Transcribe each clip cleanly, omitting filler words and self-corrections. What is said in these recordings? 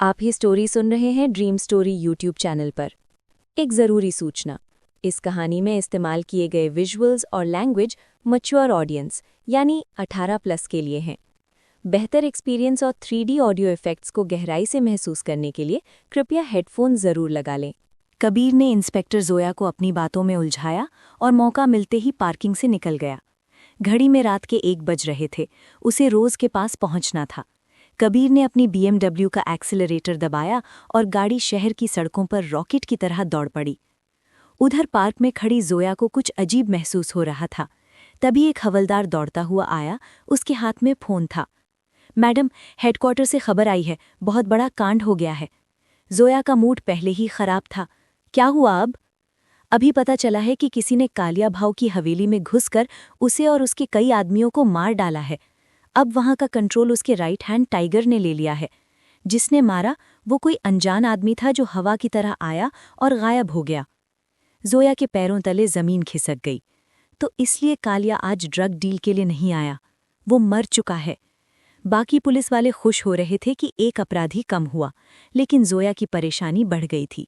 आप ये स्टोरी सुन रहे हैं ड्रीम स्टोरी यूट्यूब चैनल पर। एक ज़रूरी सूचना, इस कहानी में इस्तेमाल किए गए विजुअल्स और लैंग्वेज मैच्योर ऑडियंस यानी 18+ के लिए हैं। बेहतर एक्सपीरियंस और 3D ऑडियो इफ़ेक्ट्स को गहराई से महसूस करने के लिए कृपया हेडफोन ज़रूर लगा लें। कबीर ने इंस्पेक्टर जोया को अपनी बातों में उलझाया और मौका मिलते ही पार्किंग से निकल गया। घड़ी में रात के 1 बज रहे थे। उसे रोज के पास पहुंचना था। कबीर ने अपनी BMW का एक्सीलरेटर दबाया और गाड़ी शहर की सड़कों पर रॉकेट की तरह दौड़ पड़ी। उधर पार्क में खड़ी जोया को कुछ अजीब महसूस हो रहा था। तभी एक हवलदार दौड़ता हुआ आया। उसके हाथ में फ़ोन था। मैडम, हेडक्वार्टर से खबर आई है, बहुत बड़ा कांड हो गया है। जोया का मूड पहले ही खराब था। क्या हुआ अब? अभी पता चला है कि किसी ने कालिया भाव की हवेली में घुसकर उसे और उसके कई आदमियों को मार डाला है। अब वहां का कंट्रोल उसके राइट हैंड टाइगर ने ले लिया है। जिसने मारा वो कोई अनजान आदमी था जो हवा की तरह आया और गायब हो गया। जोया के पैरों तले जमीन खिसक गई। तो इसलिए कालिया आज ड्रग डील के लिए नहीं आया, वो मर चुका है। बाकी पुलिस वाले खुश हो रहे थे कि एक अपराधी कम हुआ, लेकिन जोया की परेशानी बढ़ गई थी।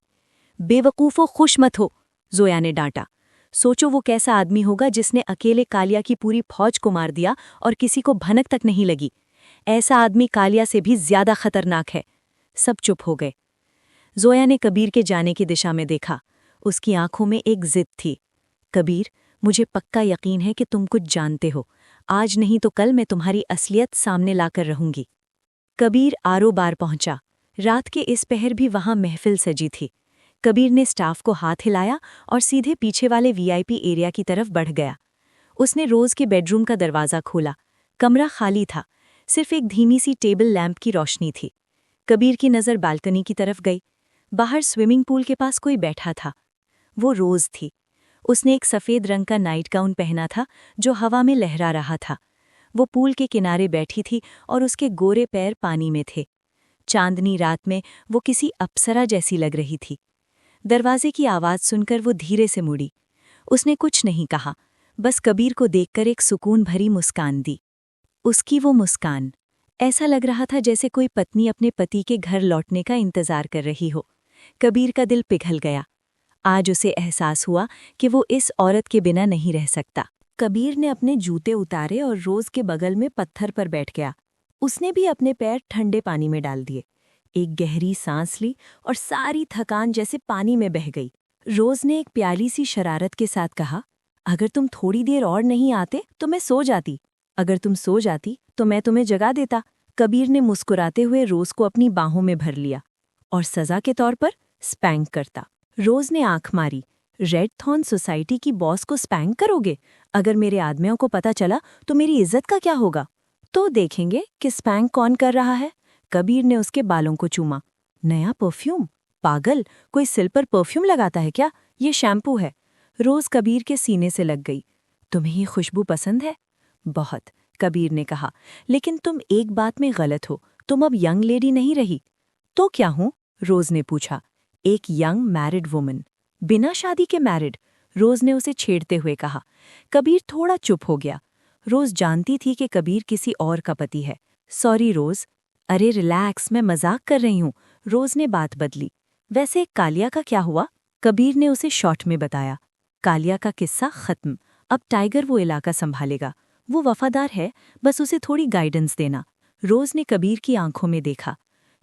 बेवकूफ़ो, खुश मत हो, जोया ने डांटा। सोचो वो कैसा आदमी होगा जिसने अकेले कालिया की पूरी फौज को मार दिया और किसी को भनक तक नहीं लगी। ऐसा आदमी कालिया से भी ज्यादा खतरनाक है। सब चुप हो गए। जोया ने कबीर के जाने की दिशा में देखा। उसकी आंखों में एक जिद थी। कबीर, मुझे पक्का यकीन है कि तुम कुछ जानते हो। आज नहीं तो कल मैं तुम्हारी असलियत सामने लाकर रहूंगी। कबीर आरो बार पहुंचा। रात के इस पहर भी वहां महफिल सजी थी। कबीर ने स्टाफ को हाथ हिलाया और सीधे पीछे वाले VIP एरिया की तरफ बढ़ गया। उसने रोज के बेडरूम का दरवाज़ा खोला। कमरा खाली था, सिर्फ एक धीमी सी टेबल लैंप की रोशनी थी। कबीर की नज़र बालकनी की तरफ गई। बाहर स्विमिंग पूल के पास कोई बैठा था। वो रोज थी। उसने एक सफ़ेद रंग का नाइट गाउन पहना था जो हवा में लहरा रहा था। वो पूल के किनारे बैठी थी और उसके गोरे पैर पानी में थे। चांदनी रात में वो किसी अप्सरा जैसी लग रही थी। दरवाजे की आवाज़ सुनकर वो धीरे से मुड़ी। उसने कुछ नहीं कहा, बस कबीर को देखकर एक सुकून भरी मुस्कान दी। उसकी वो मुस्कान, ऐसा लग रहा था जैसे कोई पत्नी अपने पति के घर लौटने का इंतजार कर रही हो। कबीर का दिल पिघल गया। आज उसे एहसास हुआ कि वो इस औरत के बिना नहीं रह सकता। कबीर ने अपने जूते उतारे और रोज के बगल में पत्थर पर बैठ गया। उसने भी अपने पैर ठंडे पानी में डाल दिए। एक गहरी सांस ली और सारी थकान जैसे पानी में बह गई। रोज ने एक प्याली सी शरारत के साथ कहा, अगर तुम थोड़ी देर और नहीं आते तो मैं सो जाती। अगर तुम सो जाती तो मैं तुम्हें जगा देता। कबीर ने मुस्कुराते हुए रोज को अपनी बाहों में भर लिया और सजा के तौर पर स्पैंक करता। रोज ने आंख मारी। रेड थॉर्न सोसाइटी की बॉस को स्पैंक करोगे? अगर मेरे आदमियों को पता चला तो मेरी इज्जत का क्या होगा? तो देखेंगे कि स्पैंक कौन कर रहा है। कबीर ने उसके बालों को चूमा। नया परफ्यूम? पागल, कोई सिल पर परफ्यूम लगाता है क्या? ये शैम्पू है। रोज कबीर के सीने से लग गई। तुम्हें ये खुशबू पसंद है? बहुत, कबीर ने कहा, लेकिन तुम एक बात में गलत हो, तुम अब यंग लेडी नहीं रही। तो क्या हूं? रोज ने पूछा। एक यंग मैरिड वुमन। बिना शादी के मैरिड? रोज ने उसे छेड़ते हुए कहा। कबीर थोड़ा चुप हो गया। रोज जानती थी कि कबीर किसी और का पति है। सॉरी रोज। अरे रिलैक्स, मैं मजाक कर रही हूँ। रोज ने बात बदली। वैसे कालिया का क्या हुआ? कबीर ने उसे शॉर्ट में बताया। कालिया का किस्सा खत्म। अब टाइगर वो इलाका संभालेगा। वो वफादार है, बस उसे थोड़ी गाइडेंस देना। रोज ने कबीर की आंखों में देखा।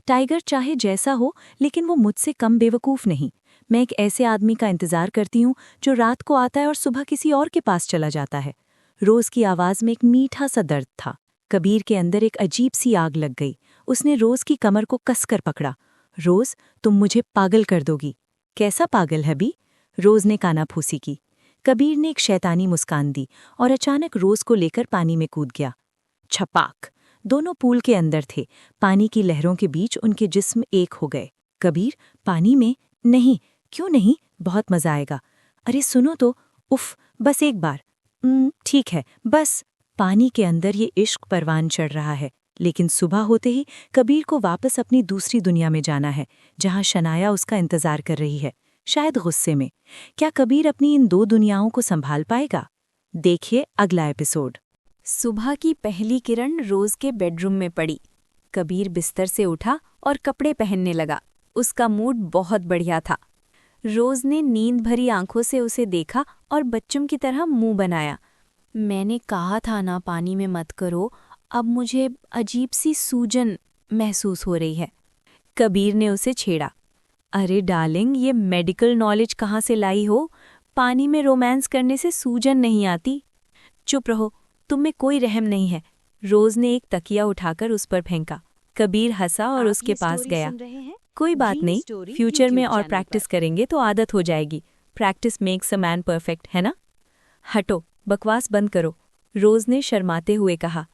टाइगर चाहे जैसा हो, लेकिन वो मुझसे कम बेवकूफ़ नहीं। मैं एक ऐसे आदमी का इंतजार करती हूँ जो रात को आता है और सुबह किसी और के पास चला जाता है। रोज की आवाज़ में एक मीठा सा दर्द था। कबीर के अंदर एक अजीब सी आग लग गई। उसने रोज की कमर को कसकर पकड़ा। रोज, तुम मुझे पागल कर दोगी। कैसा पागल है बी? रोज ने कानाफूसी की। कबीर ने एक शैतानी मुस्कान दी और अचानक रोज को लेकर पानी में कूद गया। छपाक! दोनों पूल के अंदर थे। पानी की लहरों के बीच उनके जिस्म एक हो गए। कबीर, पानी में? नहीं। क्यों नहीं? बहुत मजा आएगा। अरे सुनो तो। उफ, बस एक बार। ठीक है, बस। पानी के अंदर ये इश्क परवान चढ़ रहा है। लेकिन सुबह होते ही कबीर को वापस अपनी दूसरी दुनिया में जाना है, जहां शनाया उसका इंतजार कर रही है, शायद गुस्से में। क्या कबीर अपनी इन 2 दुनियाओं को संभाल पाएगा? देखिए अगला एपिसोड। सुबह की पहली किरण रोज के बेडरूम में पड़ी। कबीर बिस्तर से उठा और कपड़े पहनने लगा। उसका मूड बहुत बढ़िया था। रोज ने नींद भरी आंखों से उसे देखा और बच्चों की तरह मुंह बनाया। मैंने कहा था ना पानी में मत करो, अब मुझे अजीब सी सूजन महसूस हो रही है। कबीर ने उसे छेड़ा। अरे डार्लिंग, ये मेडिकल नॉलेज कहाँ से लाई हो? पानी में रोमांस करने से सूजन नहीं आती। चुप रहो, तुम में कोई रहम नहीं है। रोज ने एक तकिया उठाकर उस पर फेंका। कबीर हंसा और उसके पास गया। कोई बात नहीं, फ्यूचर में और प्रैक्टिस करेंगे तो आदत हो जाएगी। Practice makes a man perfect, है ना? हटो, बकवास बंद करो, रोज ने शर्माते हुए कहा।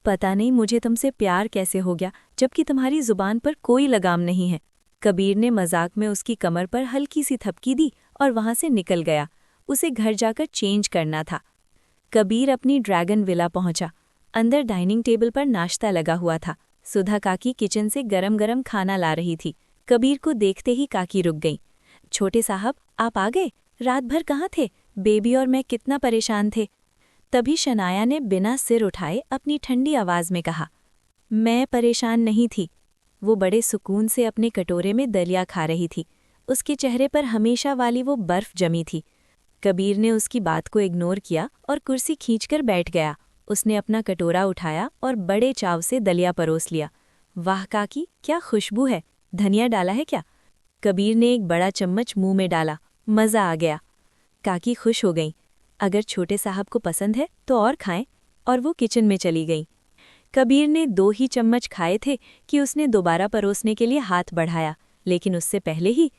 पता नहीं मुझे तुमसे प्यार कैसे हो गया, जबकि तुम्हारी जुबान पर कोई लगाम नहीं है। कबीर ने मजाक में उसकी कमर पर हल्की सी थपकी दी और वहां से निकल गया। उसे घर जाकर चेंज करना था। कबीर अपनी ड्रैगन विला पहुंचा। अंदर डाइनिंग टेबल पर नाश्ता लगा हुआ था। सुधा काकी किचन से गरम गरम खाना ला रही थी। कबीर को देखते ही काकी रुक गई। छोटे साहब, आप आ गए? रात भर कहाँ थे? बेबी और मैं कितना परेशान थे। तभी शनाया ने बिना सिर उठाए अपनी ठंडी आवाज में कहा, मैं परेशान नहीं थी। वो बड़े सुकून से अपने कटोरे में दलिया खा रही थी। उसके चेहरे पर हमेशा वाली वो बर्फ जमी थी। कबीर ने उसकी बात को इग्नोर किया और कुर्सी खींचकर बैठ गया। उसने अपना कटोरा उठाया और बड़े चाव से दलिया परोस लिया। वाह काकी, क्या खुशबू है! धनिया डाला है क्या? कबीर ने एक बड़ा चम्मच मुंह में डाला। मज़ा आ गया। काकी खुश हो गईं। अगर छोटे साहब को पसंद है तो और खाएं, और वो किचन में चली गईं। कबीर ने 2 ही चम्मच खाए थे कि उसने दोबारा परोसने के लिए हाथ बढ़ाया, लेकिन उससे पहले ही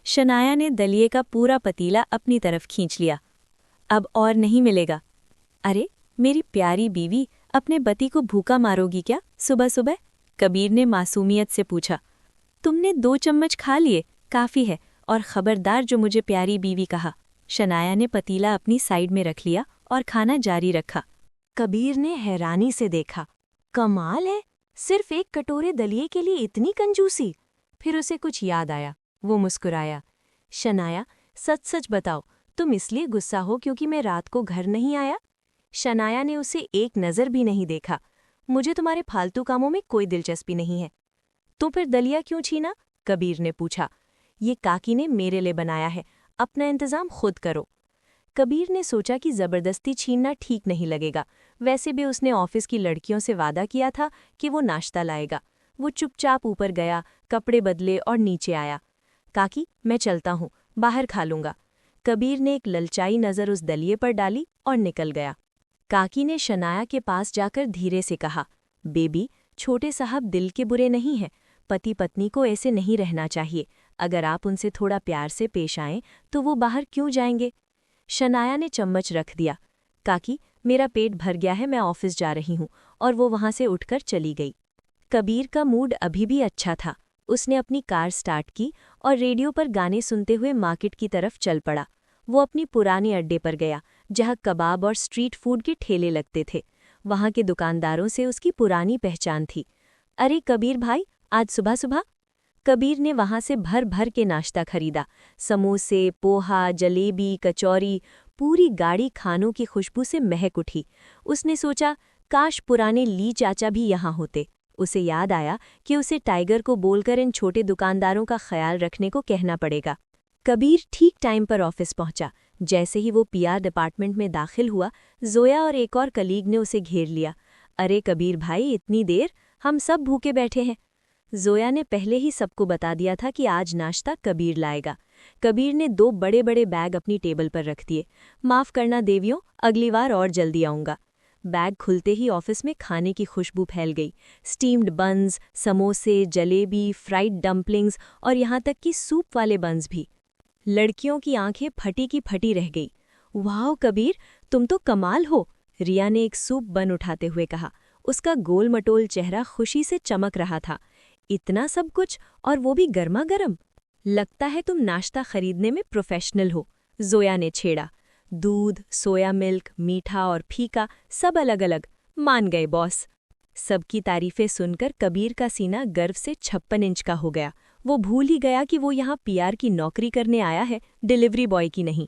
शनाया ने दलिये का पूरा पतीला अपनी तरफ खींच लिया। अब और नहीं मिलेगा। अरे मेरी प्यारी बीवी, अपने पति को भूखा मारोगी क्या सुबह सुबह? कबीर ने मासूमियत से पूछा। तुमने 2 चम्मच खा लिए, काफ़ी है, और खबरदार जो मुझे प्यारी बीवी कहा। शनाया ने पतीला अपनी साइड में रख लिया और खाना जारी रखा। कबीर ने हैरानी से देखा। कमाल है, सिर्फ एक कटोरे दलिये के लिए इतनी कंजूसी। फिर उसे कुछ याद आया। वो मुस्कुराया। शनाया, सच सच बताओ, तुम इसलिए गुस्सा हो क्योंकि मैं रात को घर नहीं आया? शनाया ने उसे एक नज़र भी नहीं देखा। मुझे तुम्हारे फालतू कामों में कोई दिलचस्पी नहीं है। तो फिर दलिया क्यों छीना? कबीर ने पूछा। ये काकी ने मेरे लिए बनाया है, अपना इंतज़ाम खुद करो। कबीर ने सोचा कि ज़बरदस्ती छीनना ठीक नहीं लगेगा। वैसे भी उसने ऑफिस की लड़कियों से वादा किया था कि वो नाश्ता लाएगा। वो चुपचाप ऊपर गया, कपड़े बदले और नीचे आया। काकी, मैं चलता हूँ, बाहर खा लूँगा। कबीर ने एक ललचाई नज़र उस दलिये पर डाली और निकल गया। काकी ने शनाया के पास जाकर धीरे से कहा, बेबी, छोटे साहब दिल के बुरे नहीं हैं। पति पत्नी को ऐसे नहीं रहना चाहिए। अगर आप उनसे थोड़ा प्यार से पेश आएं तो वो बाहर क्यों जाएंगे? शनाया ने चम्मच रख दिया। काकी, मेरा पेट भर गया है, मैं ऑफिस जा रही हूँ, और वो वहाँ से उठकर चली गई। कबीर का मूड अभी भी अच्छा था। उसने अपनी कार स्टार्ट की और रेडियो पर गाने सुनते हुए मार्केट की तरफ चल पड़ा। वो अपनी पुरानी अड्डे पर गया, जहाँ कबाब और स्ट्रीट फूड के ठेले लगते थे। वहाँ के दुकानदारों से उसकी पुरानी पहचान थी। अरे कबीर भाई, आज सुबह सुबह? कबीर ने वहाँ से भर भर के नाश्ता खरीदा। समोसे, पोहा, जलेबी, कचौरी, पूरी गाड़ी खानों की खुशबू से महक उठी। उसने सोचा, काश पुराने ली चाचा भी यहाँ होते। उसे याद आया कि उसे टाइगर को बोलकर इन छोटे दुकानदारों का ख्याल रखने को कहना पड़ेगा। कबीर ठीक टाइम पर ऑफिस पहुंचा। जैसे ही वो पीआर डिपार्टमेंट में दाखिल हुआ, जोया और एक और कलीग ने उसे घेर लिया। अरे कबीर भाई, इतनी देर? हम सब भूखे बैठे हैं। जोया ने पहले ही सबको बता दिया था कि आज नाश्ता कबीर लाएगा। कबीर ने 2 बड़े बड़े बैग अपनी टेबल पर रख दिए। माफ़ करना देवियों, अगली बार और जल्दी आऊँगा। बैग खुलते ही ऑफिस में खाने की खुशबू फैल गई। स्टीम्ड बन्स, समोसे, जलेबी, फ्राइड डम्पलिंग्स और यहाँ तक कि सूप वाले बन्स भी। लड़कियों की आंखें फटी की फटी रह गई। वाह कबीर, तुम तो कमाल हो, रिया ने एक सूप बन उठाते हुए कहा। उसका गोल मटोल चेहरा खुशी से चमक रहा था। इतना सब कुछ, और वो भी गर्मा गर्म। लगता है तुम नाश्ता खरीदने में प्रोफेशनल हो, जोया ने छेड़ा। दूध, सोया मिल्क, मीठा और फीका, सब अलग अलग। मान गए बॉस। सबकी तारीफें सुनकर कबीर का सीना गर्व से 56 इंच का हो गया। वो भूल ही गया कि वो यहाँ पीआर की नौकरी करने आया है, डिलीवरी बॉय की नहीं।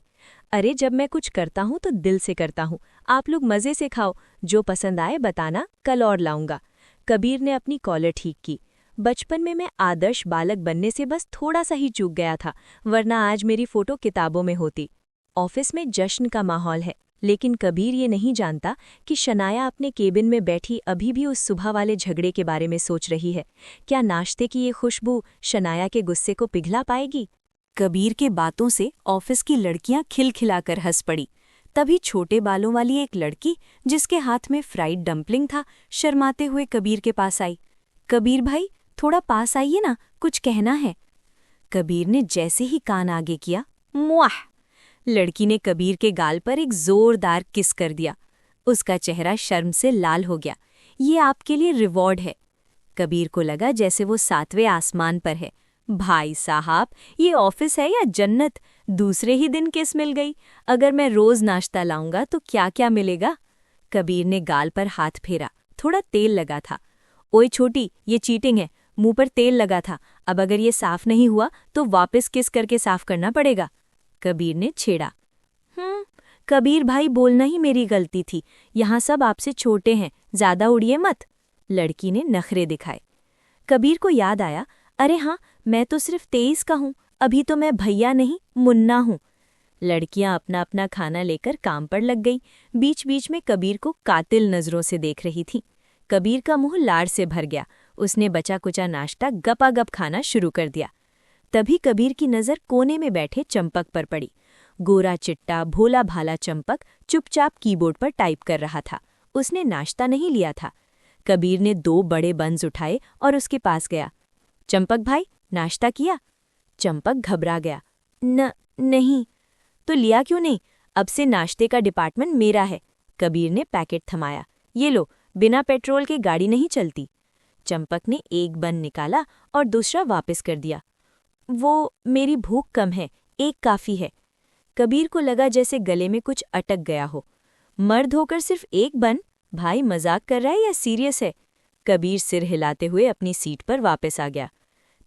अरे जब मैं कुछ करता हूँ तो दिल से करता हूँ। आप लोग मज़े से खाओ, जो पसंद आए बताना, कल और लाऊंगा। कबीर ने अपनी कॉलर ठीक की। बचपन में मैं आदर्श बालक बनने से बस थोड़ा सा ही चूक गया था, वरना आज मेरी फोटो किताबों में होती। ऑफिस में जश्न का माहौल है, लेकिन कबीर ये नहीं जानता कि शनाया अपने केबिन में बैठी अभी भी उस सुबह वाले झगड़े के बारे में सोच रही है। क्या नाश्ते की ये खुशबू शनाया के गुस्से को पिघला पाएगी? कबीर के बातों से ऑफिस की लड़कियां खिलखिलाकर हंस पड़ी। तभी छोटे बालों वाली एक लड़की, जिसके हाथ में फ्राइड डम्पलिंग था, शर्माते हुए कबीर के पास आई। कबीर भाई, थोड़ा पास आइए ना, कुछ कहना है। कबीर ने जैसे ही कान आगे किया, मुआह! लड़की ने कबीर के गाल पर एक जोरदार किस कर दिया। उसका चेहरा शर्म से लाल हो गया। ये आपके लिए रिवॉर्ड है। कबीर को लगा जैसे वो 7वें आसमान पर है। भाई साहब, ये ऑफिस है या जन्नत? दूसरे ही दिन किस मिल गई। अगर मैं रोज नाश्ता लाऊंगा तो क्या क्या मिलेगा? कबीर ने गाल पर हाथ फेरा। थोड़ा तेल लगा था। ओए छोटी, ये चीटिंग है। मुंह पर तेल लगा था। अब अगर ये साफ नहीं हुआ तो वापस किस करके साफ करना पड़ेगा। कबीर ने छेड़ा। कबीर भाई, बोलना ही मेरी गलती थी। यहाँ सब आपसे छोटे हैं, ज्यादा उड़िए मत। लड़की ने नखरे दिखाए। कबीर को याद आया, अरे हाँ, मैं तो सिर्फ 23 का हूँ। अभी तो मैं भैया नहीं, मुन्ना हूँ। लड़कियां अपना अपना खाना लेकर काम पर लग गई। बीच बीच में कबीर को कातिल नजरों से देख रही थी। कबीर का मुंह लाड़ से भर गया। उसने बचा कुचा नाश्ता गपागप खाना शुरू कर दिया। तभी कबीर की नज़र कोने में बैठे चंपक पर पड़ी। गोरा चिट्टा भोला भाला चंपक चुपचाप कीबोर्ड पर टाइप कर रहा था। उसने नाश्ता नहीं लिया था। कबीर ने 2 बड़े बंस उठाए और उसके पास गया। चंपक भाई, नाश्ता किया? चंपक घबरा गया। नहीं। तो लिया क्यों नहीं? अब से नाश्ते का डिपार्टमेंट मेरा है। कबीर ने पैकेट थमाया। ये लो, बिना पेट्रोल के गाड़ी नहीं चलती। चंपक ने एक बन निकाला और दूसरा वापस कर दिया। वो, मेरी भूख कम है, एक काफ़ी है। कबीर को लगा जैसे गले में कुछ अटक गया हो। मर्द होकर सिर्फ एक बन? भाई मजाक कर रहा है या सीरियस है? कबीर सिर हिलाते हुए अपनी सीट पर वापस आ गया।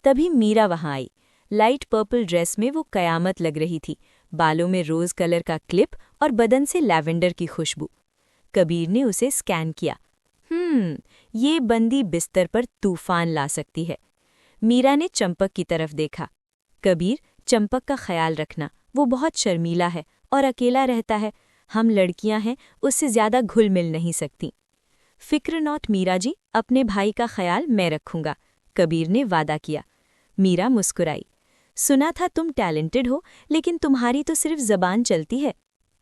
तभी मीरा वहां आई। लाइट पर्पल ड्रेस में वो कयामत लग रही थी। बालों में रोज कलर का क्लिप और बदन से लैवेंडर की खुशबू। कबीर ने उसे स्कैन किया। ये बंदी बिस्तर पर तूफान ला सकती है। मीरा ने चंपक की तरफ देखा। कबीर, चंपक का ख्याल रखना, वो बहुत शर्मीला है और अकेला रहता है। हम लड़कियां हैं, उससे ज्यादा घुल मिल नहीं सकती। फिक्र नॉट मीरा जी, अपने भाई का ख्याल मैं रखूंगा, कबीर ने वादा किया। मीरा मुस्कुराई। सुना था तुम टैलेंटेड हो, लेकिन तुम्हारी तो सिर्फ जबान चलती है।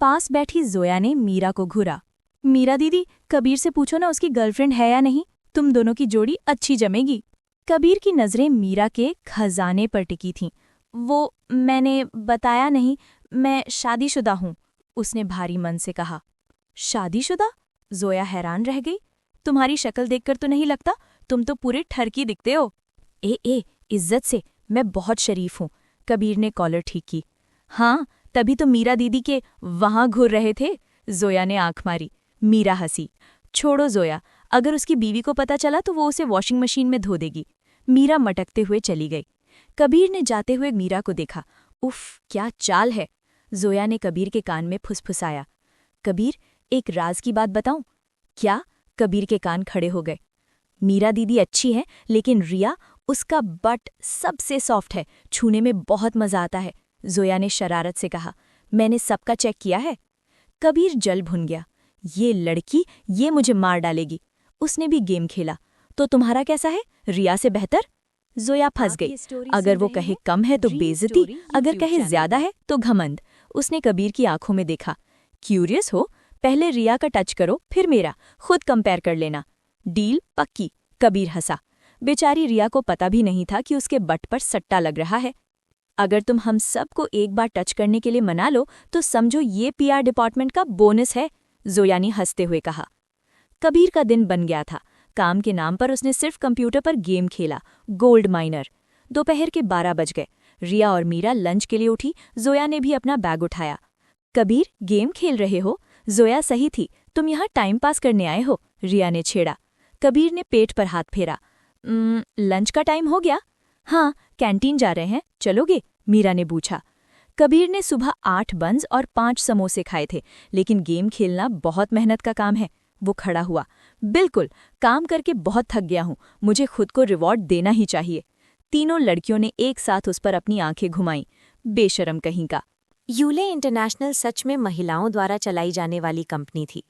पास बैठी जोया ने मीरा को घूरा। मीरा दीदी, कबीर से पूछो ना उसकी गर्लफ्रेंड है या नहीं, तुम दोनों की जोड़ी अच्छी जमेगी। कबीर की नज़रें मीरा के खजाने पर टिकी थीं। वो, मैंने बताया नहीं, मैं शादीशुदा हूँ, उसने भारी मन से कहा। शादीशुदा? जोया हैरान रह गई। तुम्हारी शक्ल देखकर तो नहीं लगता, तुम तो पूरे ठरकी दिखते हो। ए, इज्जत से, मैं बहुत शरीफ हूँ, कबीर ने कॉलर ठीक की। हाँ, तभी तो मीरा दीदी के वहां घूर रहे थे। जोया ने आंख मारी। मीरा हंसी। छोड़ो जोया, अगर उसकी बीवी को पता चला तो वो उसे वॉशिंग मशीन में धो देगी। मीरा मटकते हुए चली गई। कबीर ने जाते हुए मीरा को देखा। उफ, क्या चाल है। जोया ने कबीर के कान में फुसफुसाया। कबीर, एक राज की बात बताऊं? क्या? कबीर के कान खड़े हो गए। मीरा दीदी अच्छी है, लेकिन रिया, उसका बट सबसे सॉफ्ट है, छूने में बहुत मजा आता है, जोया ने शरारत से कहा। मैंने सबका चेक किया है। कबीर जल भुन गया। ये लड़की, ये मुझे मार डालेगी। उसने भी गेम खेला। तो तुम्हारा कैसा है, रिया से बेहतर? जोया फंस गई। अगर वो कहे कम है तो बेइज्जती, अगर कहे ज्यादा है तो घमंड। उसने कबीर की आंखों में देखा। क्यूरियस हो? पहले रिया का टच करो, फिर मेरा, खुद कंपेयर कर लेना। डील पक्की, कबीर हंसा। बेचारी रिया को पता भी नहीं था कि उसके बट पर सट्टा लग रहा है। अगर तुम हम सबको एक बार टच करने के लिए मना लो तो समझो ये पीआर डिपार्टमेंट का बोनस है, जोया ने हंसते हुए कहा। कबीर का दिन बन गया था। काम के नाम पर उसने सिर्फ कंप्यूटर पर गेम खेला, गोल्ड माइनर। दोपहर के 12 बज गए। रिया और मीरा लंच के लिए उठी। जोया ने भी अपना बैग उठाया। कबीर, गेम खेल रहे हो? जोया सही थी, तुम यहाँ टाइम पास करने आए हो, रिया ने छेड़ा। कबीर ने पेट पर हाथ फेरा। लंच का टाइम हो गया? हाँ, कैंटीन जा रहे हैं, चलोगे? मीरा ने पूछा। कबीर ने सुबह 8 बंस और 5 समोसे खाए थे, लेकिन गेम खेलना बहुत मेहनत का काम है, वो खड़ा हुआ। बिल्कुल, काम करके बहुत थक गया हूँ, मुझे खुद को रिवॉर्ड देना ही चाहिए। तीनों लड़कियों ने एक साथ उस पर अपनी आंखें घुमाईं। बेशरम कहीं का। यूले इंटरनेशनल सच में महिलाओं द्वारा चलाई जाने वाली कंपनी थी।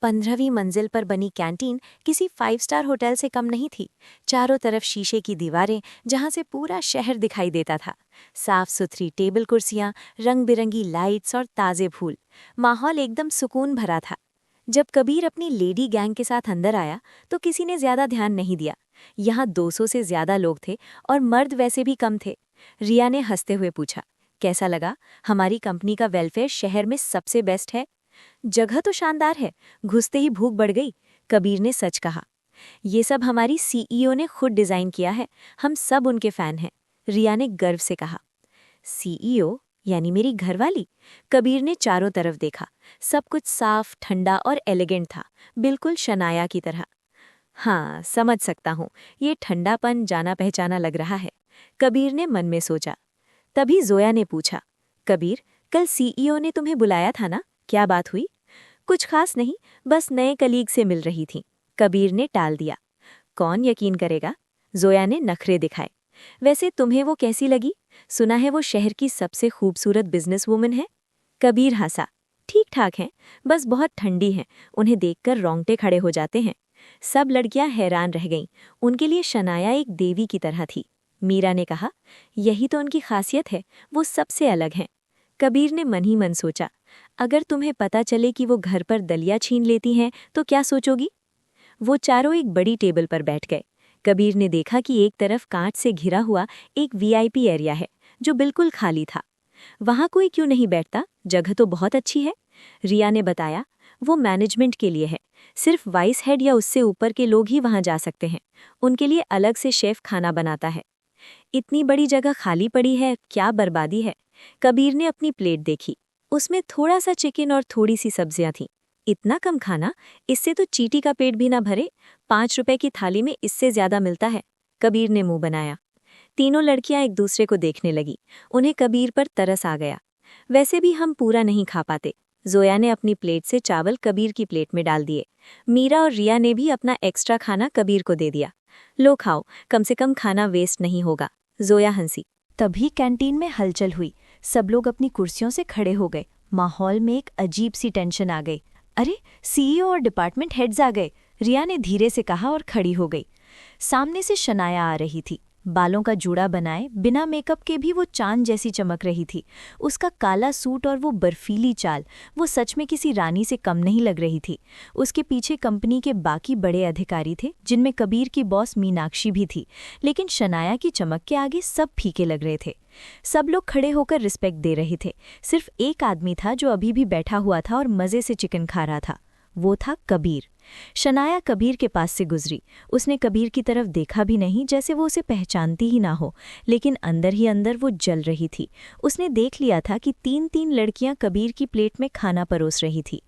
15वीं मंजिल पर बनी कैंटीन किसी 5 स्टार होटल से कम नहीं थी। चारों तरफ शीशे की दीवारें, जहां से पूरा शहर दिखाई देता था। साफ सुथरी टेबल कुर्सियां, रंग बिरंगी लाइट्स और ताजे फूल। माहौल एकदम सुकून भरा था। जब कबीर अपनी लेडी गैंग के साथ अंदर आया तो किसी ने ज्यादा ध्यान नहीं दिया। यहाँ 200 से ज्यादा लोग थे और मर्द वैसे भी कम थे। रिया ने हंसते हुए पूछा, कैसा लगा? हमारी कंपनी का वेलफेयर शहर में सबसे बेस्ट है। जगह तो शानदार है, घुसते ही भूख बढ़ गई। कबीर ने सच कहा। ये सब हमारी सीईओ ने खुद डिजाइन किया है, हम सब उनके फैन हैं। रिया ने गर्व से कहा। सीईओ यानी मेरी घरवाली? कबीर ने चारों तरफ देखा। सब कुछ साफ, ठंडा और एलिगेंट था, बिल्कुल शनाया की तरह। हाँ, समझ सकता हूँ, ये ठंडापन जाना पहचाना लग रहा है, कबीर ने मन में सोचा। तभी जोया ने पूछा, कबीर, कल सीईओ ने तुम्हें बुलाया था ना, क्या बात हुई? कुछ खास नहीं, बस नए कलीग से मिल रही थी, कबीर ने टाल दिया। कौन यकीन करेगा? जोया ने नखरे दिखाए। वैसे तुम्हें वो कैसी लगी? सुना है वो शहर की सबसे खूबसूरत बिजनेस वूमन है। कबीर हंसा। ठीक ठाक हैं, बस बहुत ठंडी हैं, उन्हें देखकर रोंगटे खड़े हो जाते हैं। सब लड़कियां हैरान रह गईं, उनके लिए शनाया एक देवी की तरह थी। मीरा ने कहा, यही तो उनकी खासियत है, वो सबसे अलग हैं। कबीर ने मन ही मन सोचा, अगर तुम्हें पता चले कि वो घर पर दलिया छीन लेती हैं तो क्या सोचोगी? वो चारों एक बड़ी टेबल पर बैठ गए। कबीर ने देखा कि एक तरफ कांच से घिरा हुआ एक वीआईपी एरिया है जो बिल्कुल खाली था। वहां कोई क्यों नहीं बैठता, जगह तो बहुत अच्छी है। रिया ने बताया, वो मैनेजमेंट के लिए है, सिर्फ वाइस हेड या उससे ऊपर के लोग ही वहां जा सकते हैं, उनके लिए अलग से शेफ खाना बनाता है। इतनी बड़ी जगह खाली पड़ी है, क्या बर्बादी है। कबीर ने अपनी प्लेट देखी, उसमें थोड़ा सा चिकन और थोड़ी सी सब्जियां थीं। इतना कम खाना, इससे तो चींटी का पेट भी ना भरे। 5 रुपए की थाली में इससे ज्यादा मिलता है। कबीर ने मुंह बनाया। तीनों लड़कियां एक दूसरे को देखने लगी, उन्हें कबीर पर तरस आ गया। वैसे भी हम पूरा नहीं खा पाते। जोया ने अपनी प्लेट से चावल कबीर की प्लेट में डाल दिए। मीरा और रिया ने भी अपना एक्स्ट्रा खाना कबीर को दे दिया। लो खाओ, कम से कम खाना वेस्ट नहीं होगा। जोया हंसी। तभी कैंटीन में हलचल हुई, सब लोग अपनी कुर्सियों से खड़े हो गए। माहौल में एक अजीब सी टेंशन आ गई। अरे, सीईओ और डिपार्टमेंट हेड्स आ गए, रिया ने धीरे से कहा और खड़ी हो गई। सामने से शनाया आ रही थी, बालों का जूड़ा बनाए बिना मेकअप के भी वो चांद जैसी चमक रही थी। उसका काला सूट और वो बर्फीली चाल, वो सच में किसी रानी से कम नहीं लग रही थी। उसके पीछे कंपनी के बाकी बड़े अधिकारी थे, जिनमें कबीर की बॉस मीनाक्षी भी थी, लेकिन शनाया की चमक के आगे सब फीके लग रहे थे। सब लोग खड़े होकर रिस्पेक्ट दे रहे थे। सिर्फ एक आदमी था जो अभी भी बैठा हुआ था और मजे से चिकन खा रहा था, वो था कबीर। शनाया कबीर के पास से गुजरी, उसने कबीर की तरफ देखा भी नहीं, जैसे वो उसे पहचानती ही ना हो, लेकिन अंदर ही अंदर वो जल रही थी। उसने देख लिया था कि 3-3 लड़कियां कबीर की प्लेट में खाना परोस रही थी।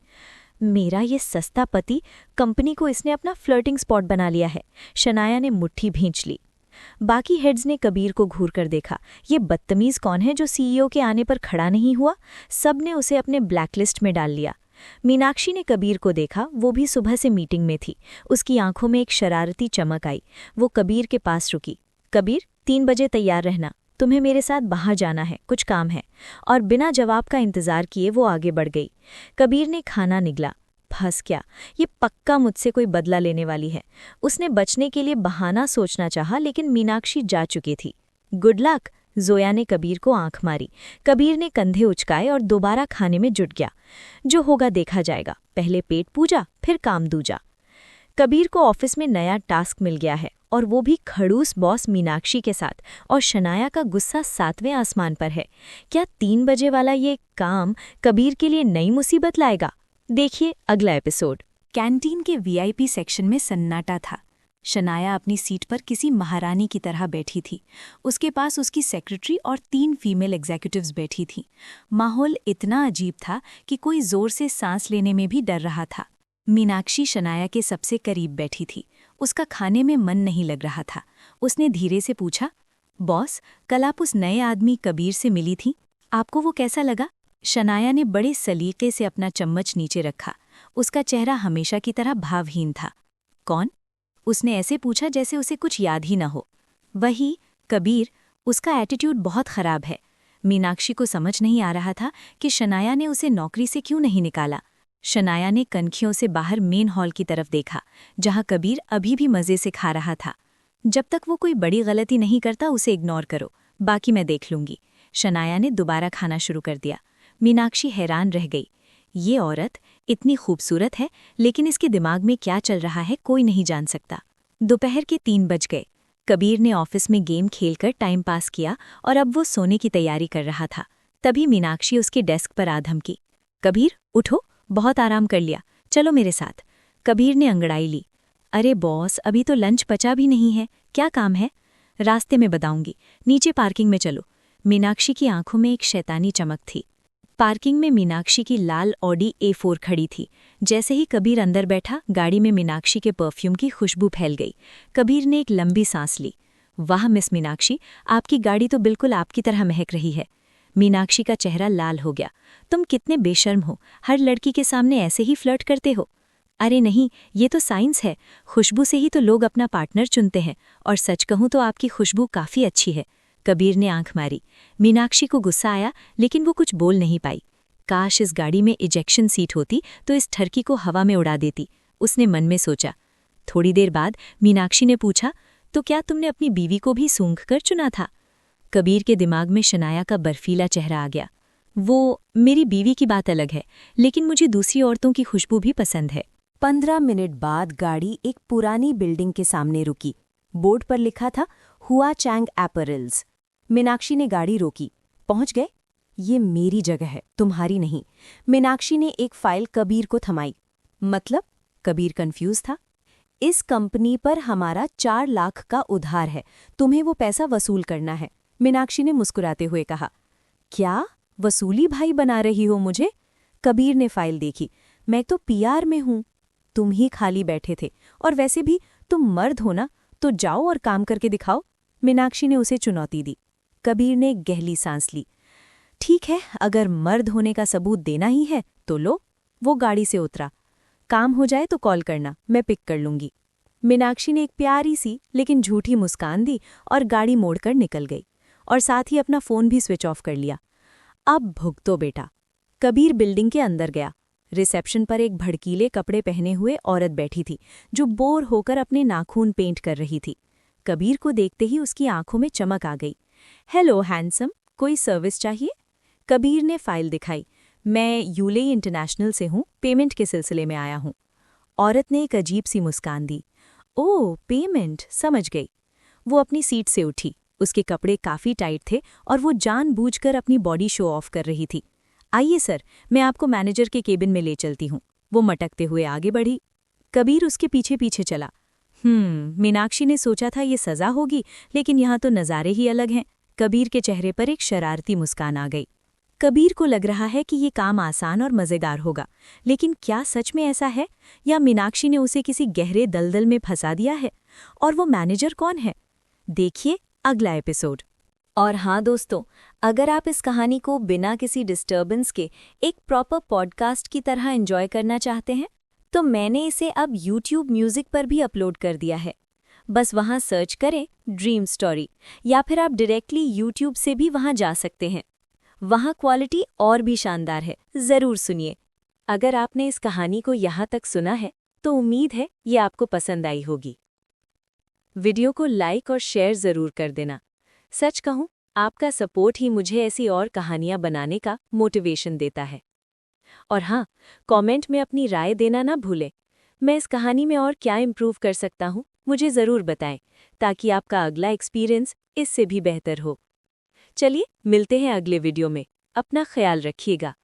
मेरा ये सस्ता पति, कंपनी को इसने अपना फ्लर्टिंग स्पॉट बना लिया है। शनाया ने मुट्ठी भींच ली। बाकी हेड्स ने कबीर को घूर कर देखा। ये बदतमीज कौन है जो सीईओ के आने पर खड़ा नहीं हुआ? सब ने उसे अपने ब्लैकलिस्ट में डाल लिया। मीनाक्षी ने कबीर को देखा, वो भी सुबह से मीटिंग में थी। उसकी आंखों में एक शरारती चमक आई। वो कबीर के पास रुकी। कबीर, 3 बजे तैयार रहना, तुम्हें मेरे साथ बाहर जाना है, कुछ काम है। और बिना जवाब का इंतजार किए वो आगे बढ़ गई। कबीर ने खाना निगला। फंस क्या, ये पक्का मुझसे कोई बदला लेने वाली है। उसने बचने के लिए बहाना सोचना चाहा, लेकिन मीनाक्षी जा चुकी थी। गुड लक, जोया ने कबीर को आंख मारी। कबीर ने कंधे उचकाए और दोबारा खाने में जुट गया। जो होगा देखा जाएगा, पहले पेट पूजा फिर काम दूजा। कबीर को ऑफिस में नया टास्क मिल गया है, और वो भी खड़ूस बॉस मीनाक्षी के साथ, और शनाया का गुस्सा 7वें आसमान पर है। क्या 3 बजे वाला ये काम कबीर के लिए नई मुसीबत लाएगा? देखिए अगला एपिसोड। कैंटीन के वीआईपी सेक्शन में सन्नाटा था। शनाया अपनी सीट पर किसी महारानी की तरह बैठी थी। उसके पास उसकी सेक्रेटरी और 3 फीमेल एग्जीक्यूटिव्स बैठी थीं। माहौल इतना अजीब था कि कोई जोर से सांस लेने में भी डर रहा था। मीनाक्षी शनाया के सबसे करीब बैठी थी। उसका खाने में मन नहीं लग रहा था। उसने धीरे से पूछा, बॉस, कल आप उस नए आदमी कबीर से मिली थीं, आपको वो कैसा लगा? शनाया ने बड़े सलीके से अपना चम्मच नीचे रखा। उसका चेहरा हमेशा की तरह भावहीन था। कौन? उसने ऐसे पूछा जैसे उसे कुछ याद ही न हो। वही कबीर। उसका एटीट्यूड बहुत खराब है। मीनाक्षी को समझ नहीं आ रहा था कि शनाया ने उसे नौकरी से क्यों नहीं निकाला। शनाया ने कनखियों से बाहर मेन हॉल की तरफ देखा, जहां कबीर अभी भी मजे से खा रहा था। जब तक वो कोई बड़ी गलती नहीं करता उसे इग्नोर करो, बाकी मैं देख लूंगी। शनाया ने दोबारा खाना शुरू कर दिया। मीनाक्षी हैरान रह गई। ये औरत इतनी खूबसूरत है, लेकिन इसके दिमाग में क्या चल रहा है कोई नहीं जान सकता। दोपहर के 3 बज गए। कबीर ने ऑफिस में गेम खेलकर टाइम पास किया और अब वो सोने की तैयारी कर रहा था। तभी मीनाक्षी उसके डेस्क पर आ धमकी। कबीर, उठो, बहुत आराम कर लिया, चलो मेरे साथ। कबीर ने अंगड़ाई ली। अरे बॉस, अभी तो लंच पचा भी नहीं है, क्या काम है? रास्ते में बताऊंगी, नीचे पार्किंग में चलो। मीनाक्षी की आंखों में एक शैतानी चमक थी। पार्किंग में मीनाक्षी की लाल ऑडी A4 खड़ी थी। जैसे ही कबीर अंदर बैठा, गाड़ी में मीनाक्षी के परफ्यूम की खुशबू फैल गई। कबीर ने एक लंबी सांस ली। वाह मिस मीनाक्षी, आपकी गाड़ी तो बिल्कुल आपकी तरह महक रही है। मीनाक्षी का चेहरा लाल हो गया। तुम कितने बेशर्म हो, हर लड़की के सामने ऐसे ही फ्लर्ट करते हो। अरे नहीं, ये तो साइंस है। खुशबू से ही तो लोग अपना पार्टनर चुनते हैं, और सच कहूं तो आपकी खुशबू काफ़ी अच्छी है। कबीर ने आंख मारी। मीनाक्षी को गुस्सा आया, लेकिन वो कुछ बोल नहीं पाई। काश इस गाड़ी में इजेक्शन सीट होती तो इस ठरकी को हवा में उड़ा देती, उसने मन में सोचा। थोड़ी देर बाद मीनाक्षी ने पूछा, तो क्या तुमने अपनी बीवी को भी सूंघ कर चुना था? कबीर के दिमाग में शनाया का बर्फीला चेहरा आ गया। वो, मेरी बीवी की बात अलग है, लेकिन मुझे दूसरी औरतों की खुशबू भी पसंद है। 15 मिनट बाद गाड़ी एक पुरानी बिल्डिंग के सामने रुकी। बोर्ड पर लिखा था हुआ चैंग एपरल्स। मीनाक्षी ने गाड़ी रोकी। पहुंच गए? ये मेरी जगह है, तुम्हारी नहीं। मीनाक्षी ने एक फाइल कबीर को थमाई। मतलब? कबीर कंफ्यूज था। इस कंपनी पर हमारा 4 लाख का उधार है, तुम्हें वो पैसा वसूल करना है, मीनाक्षी ने मुस्कुराते हुए कहा। क्या वसूली भाई बना रही हो मुझे? कबीर ने फाइल देखी। मैं तो PR में हूं। तुम ही खाली बैठे थे, और वैसे भी तुम मर्द हो ना, तो जाओ और काम करके दिखाओ। मीनाक्षी ने उसे चुनौती दी। कबीर ने गहरी सांस ली। ठीक है, अगर मर्द होने का सबूत देना ही है तो लो। वो गाड़ी से उतरा। काम हो जाए तो कॉल करना, मैं पिक कर लूंगी। मीनाक्षी ने एक प्यारी सी लेकिन झूठी मुस्कान दी और गाड़ी मोड़कर निकल गई, और साथ ही अपना फ़ोन भी स्विच ऑफ कर लिया। अब भुगतो बेटा। कबीर बिल्डिंग के अंदर गया। रिसेप्शन पर एक भड़कीले कपड़े पहने हुए औरत बैठी थी, जो बोर होकर अपने नाखून पेंट कर रही थी। कबीर को देखते ही उसकी आंखों में चमक आ गई। हेलो हैंडसम, कोई सर्विस चाहिए? कबीर ने फाइल दिखाई। मैं यूलेई इंटरनेशनल से हूँ, पेमेंट के सिलसिले में आया हूँ। औरत ने एक अजीब सी मुस्कान दी। ओह, पेमेंट, समझ गई। वो अपनी सीट से उठी। उसके कपड़े काफ़ी टाइट थे और वो जानबूझकर अपनी बॉडी शो ऑफ कर रही थी। आइए सर, मैं आपको मैनेजर के केबिन में ले चलती हूँ। वो मटकते हुए आगे बढ़ी। कबीर उसके पीछे पीछे चला। मीनाक्षी ने सोचा था ये सज़ा होगी, लेकिन यहाँ तो नज़ारे ही अलग हैं। कबीर के चेहरे पर एक शरारती मुस्कान आ गई। कबीर को लग रहा है कि ये काम आसान और मज़ेदार होगा, लेकिन क्या सच में ऐसा है, या मीनाक्षी ने उसे किसी गहरे दलदल में फंसा दिया है? और वो मैनेजर कौन है? देखिए अगला एपिसोड। और हाँ दोस्तों, अगर आप इस कहानी को बिना किसी डिस्टर्बेंस के एक प्रॉपर पॉडकास्ट की तरह एंजॉय करना चाहते हैं, तो मैंने इसे अब YouTube म्यूजिक पर भी अपलोड कर दिया है। बस वहाँ सर्च करें ड्रीम स्टोरी, या फिर आप डायरेक्टली YouTube से भी वहाँ जा सकते हैं। वहाँ क्वालिटी और भी शानदार है, ज़रूर सुनिए। अगर आपने इस कहानी को यहाँ तक सुना है, तो उम्मीद है ये आपको पसंद आई होगी। वीडियो को लाइक और शेयर ज़रूर कर देना। सच कहूँ, आपका सपोर्ट ही मुझे ऐसी और कहानियाँ बनाने का मोटिवेशन देता है। और हाँ, कमेंट में अपनी राय देना ना भूलें। मैं इस कहानी में और क्या इम्प्रूव कर सकता हूँ, मुझे ज़रूर बताएं, ताकि आपका अगला एक्सपीरियंस इससे भी बेहतर हो। चलिए मिलते हैं अगले वीडियो में। अपना ख्याल रखिएगा।